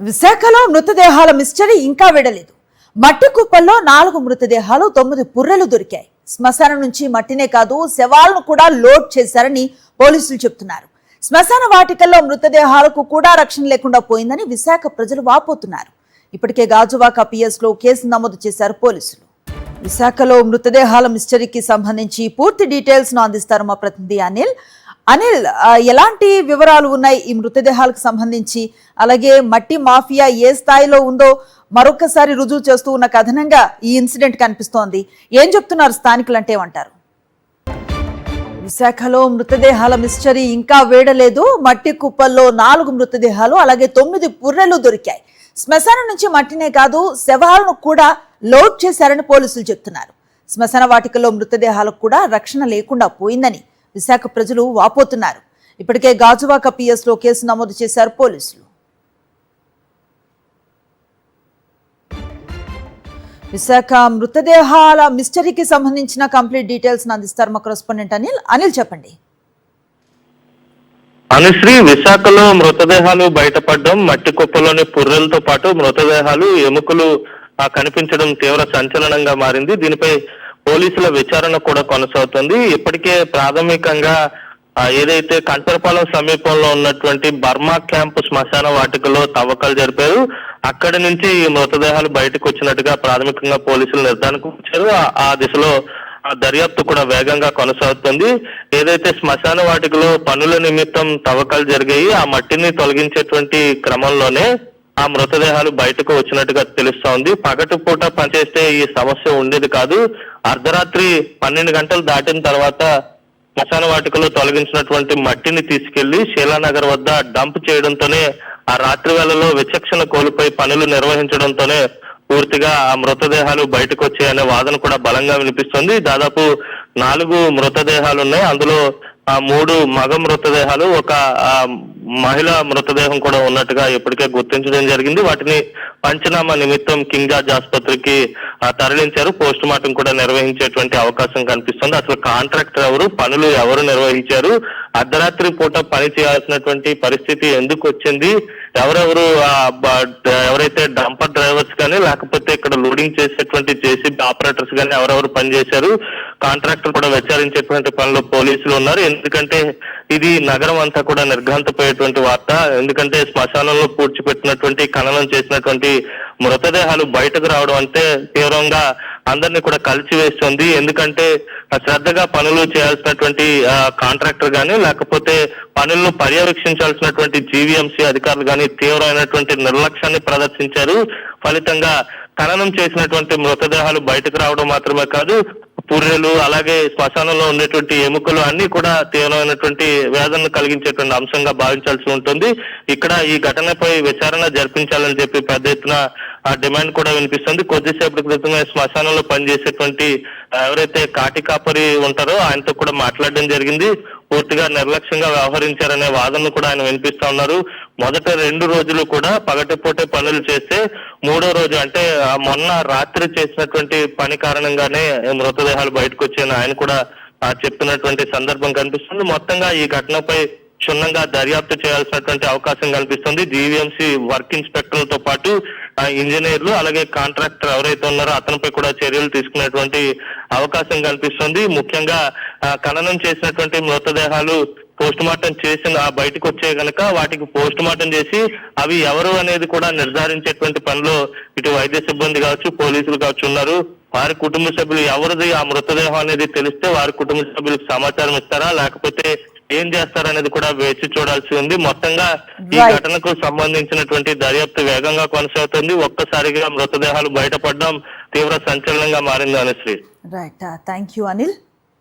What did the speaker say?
విశాఖలో మృతదేహాల మిస్టరీ ఇంకా విడలేదు. మట్టి కుప్పల్లో 4 మృతదేహాలు 9 పుర్రెలు దొరికాయి. శ్మశానం నుంచి మట్టినే కాదు శవాలను కూడా లోడ్ చేశారని పోలీసులు చెప్తున్నారు. శ్మశాన వాటికల్లో మృతదేహాలకు కూడా రక్షణ లేకుండా పోయిందని విశాఖ ప్రజలు వాపోతున్నారు. ఇప్పటికే గాజువాక పిఎస్ లో కేసు నమోదు చేశారు పోలీసులు. విశాఖలో మృతదేహాల మిస్టరీకి సంబంధించి పూర్తి డీటెయిల్స్ ను అందిస్తారు మా ప్రతినిధి అనిల్. ఎలాంటి వివరాలు ఉన్నాయి ఈ మృతదేహాలకు సంబంధించి? అలాగే మట్టి మాఫియా ఏ స్థాయిలో ఉందో మరొకసారి రుజువు చేస్తూ ఉన్న కథనంగా ఈ ఇన్సిడెంట్ కనిపిస్తోంది. ఏం చెప్తున్నారు స్థానికులు అంటే ఏమంటారు? విశాఖలో మృతదేహాల మిస్టరీ ఇంకా వేడలేదు. మట్టి కుప్పల్లో 4 మృతదేహాలు అలాగే 9 పుర్రెలు దొరికాయి. శ్మశానం నుంచి మట్టినే కాదు శవాలను కూడా లోడ్ చేశారని పోలీసులు చెప్తున్నారు. శ్మశాన వాటికలో మృతదేహాలకు కూడా రక్షణ లేకుండా పోయిందని విశాఖ ప్రజలు వాపోతున్నారు. ఇప్పటికే గాజువాక పిఎస్ లో కేసు నమోదు చేశారు పోలీసులు. విశాఖ మృతదేహాల మిస్టరీకి సంబంధించిన కంప్లీట్ డీటెయిల్స్ అందిస్తారు మా కరెస్పాండెంట్ అనిల్ చెప్పండి. అనుశ్రీ, విశాఖలో మృతదేహాలు బయటపడడం, మట్టి కుప్పలోని పుర్రెలతో పాటు మృతదేహాలు ఎముకలు కనిపించడం తీవ్ర సంచలనంగా మారింది. దీనిపై పోలీసుల విచారణ కూడా కొనసాగుతుంది. ఇప్పటికే ప్రాథమికంగా ఏదైతే కంచరపాలెం సమీపంలో ఉన్నటువంటి బర్మా క్యాంప్ శ్మశాన వాటికలో తవ్వకాలు జరిపారు. అక్కడి నుంచి ఈ మృతదేహాలు బయటకు వచ్చినట్టుగా ప్రాథమికంగా పోలీసులు నిర్ధారణకు వచ్చారు. ఆ దిశలో దర్యాప్తు కూడా వేగంగా కొనసాగుతుంది. ఏదైతే శ్మశాన వాటికలో పనుల నిమిత్తం తవ్వకాలు జరిగాయి, ఆ మట్టిని తొలగించేటువంటి క్రమంలోనే ఆ మృతదేహాలు బయటకు వచ్చినట్టుగా తెలుస్తోంది. పగటి పూట పనిచేస్తే ఈ సమస్య ఉండేది కాదు. అర్ధరాత్రి 12 గంటలు దాటిన తర్వాత శ్మశాన వాటికలో తొలగించినటువంటి మట్టిని తీసుకెళ్లి శీలానగర్ వద్ద డంప్ చేయడంతోనే ఆ రాత్రి వేళలో విచక్షణ కోల్పోయి పనులు నిర్వహించడంతోనే పూర్తిగా ఆ మృతదేహాలు బయటకు వచ్చాయనే వాదన కూడా బలంగా వినిపిస్తుంది. దాదాపు 4 మృతదేహాలు ఉన్నాయి. అందులో 3 మగ మృతదేహాలు, ఒక మహిళా మృతదేహం కూడా ఉన్నట్టుగా ఇప్పటికే గుర్తించడం జరిగింది. వాటిని పంచనామా నిమిత్తం కింగ్ జార్జ్ ఆసుపత్రికి తరలించారు. పోస్ట్ మార్టం కూడా నిర్వహించేటువంటి అవకాశం కనిపిస్తుంది. అసలు కాంట్రాక్టర్ ఎవరు, పనులు ఎవరు నిర్వహించారు, అర్ధరాత్రి పూట పని చేయాల్సినటువంటి పరిస్థితి ఎందుకు వచ్చింది, ఎవరెవరు ఎవరైతే డంపర్ డ్రైవర్స్ కానీ లేకపోతే ఇక్కడ లోడింగ్ చేసేటువంటి జేసీబీ ఆపరేటర్స్ కానీ ఎవరెవరు పనిచేశారు, కాంట్రాక్టర్ కూడా విచారించేటువంటి పనిలో పోలీసులు ఉన్నారు. ఎందుకంటే ఇది నగరం అంతా కూడా నిర్ఘాంతపోయేటువంటి వార్త. ఎందుకంటే శ్మశానంలో పూడ్చిపెట్టినటువంటి ఖననం చేసినటువంటి మృతదేహాలు బయటకు రావడం అంటే తీవ్రంగా అందరినీ కూడా కలిసివేస్తుంది. ఎందుకంటే శ్రద్ధగా పనులు చేయాల్సినటువంటి కాంట్రాక్టర్ గాని లేకపోతే పనులను పర్యవేక్షించాల్సినటువంటి జీవీఎంసీ అధికారులు గాని తీవ్రమైనటువంటి నిర్లక్ష్యాన్ని ప్రదర్శించారు. ఫలితంగా ఖననం చేసినటువంటి మృతదేహాలు బయటకు రావడం మాత్రమే కాదు, పుర్రెలు అలాగే శ్మశానంలో ఉండేటువంటి ఎముకలు అన్ని కూడా తీవ్రమైనటువంటి వేదనను కలిగించేటువంటి అంశంగా భావించాల్సి ఉంటుంది. ఇక్కడ ఈ ఘటనపై విచారణ జరిపించాలని చెప్పి పెద్ద ఎత్తున డిమాండ్ కూడా వినిపిస్తుంది. కొద్దిసేపటి క్రితమే శ్మశానంలో పనిచేసేటువంటి ఎవరైతే కాటి కాపరి ఉంటారో ఆయనతో కూడా మాట్లాడడం జరిగింది. పూర్తిగా నిర్లక్ష్యంగా వ్యవహరించారనే వాదనను కూడా ఆయన వినిపిస్తా ఉన్నారు. మొదట 2 రోజులు కూడా పగటిపూటే పనులు చేస్తే 3వ రోజు అంటే మొన్న రాత్రి చేసినటువంటి పని కారణంగానే మృతదేహాలు బయటకు వచ్చాయని ఆయన కూడా చెప్పినటువంటి సందర్భం కనిపిస్తుంది. మొత్తంగా ఈ ఘటనపై క్షుణ్ణంగా దర్యాప్తు చేయాల్సినటువంటి అవకాశం కనిపిస్తుంది. జీవీఎంసీ వర్క్ ఇన్స్పెక్టర్లతో పాటు ఇంజనీర్లు అలాగే కాంట్రాక్టర్ ఎవరైతే ఉన్నారో అతనిపై కూడా చర్యలు తీసుకునేటువంటి అవకాశం కనిపిస్తుంది. ముఖ్యంగా ఖననం చేసినటువంటి మృతదేహాలు పోస్ట్ మార్టం చేసిన బయటకు వచ్చే గనక వాటికి పోస్ట్ మార్టం చేసి అవి ఎవరు అనేది కూడా నిర్ధారించేటువంటి పనిలో ఇటు వైద్య సిబ్బంది కావచ్చు, పోలీసులు కావచ్చు ఉన్నారు. వారి కుటుంబ సభ్యులు ఎవరిది ఆ మృతదేహం అనేది తెలిస్తే వారి కుటుంబ సభ్యులకు సమాచారం ఇస్తారా లేకపోతే ఏం చేస్తారనేది కూడా వేచి చూడాల్సి ఉంది. మొత్తంగా ఈ ఘటనకు సంబంధించినటువంటి దర్యాప్తు వేగంగా కొనసాగుతుంది. ఒక్కసారిగా మృతదేహాలు బయటపడడం తీవ్ర సంచలనంగా మారింది Anusri. Right, thank you Anil.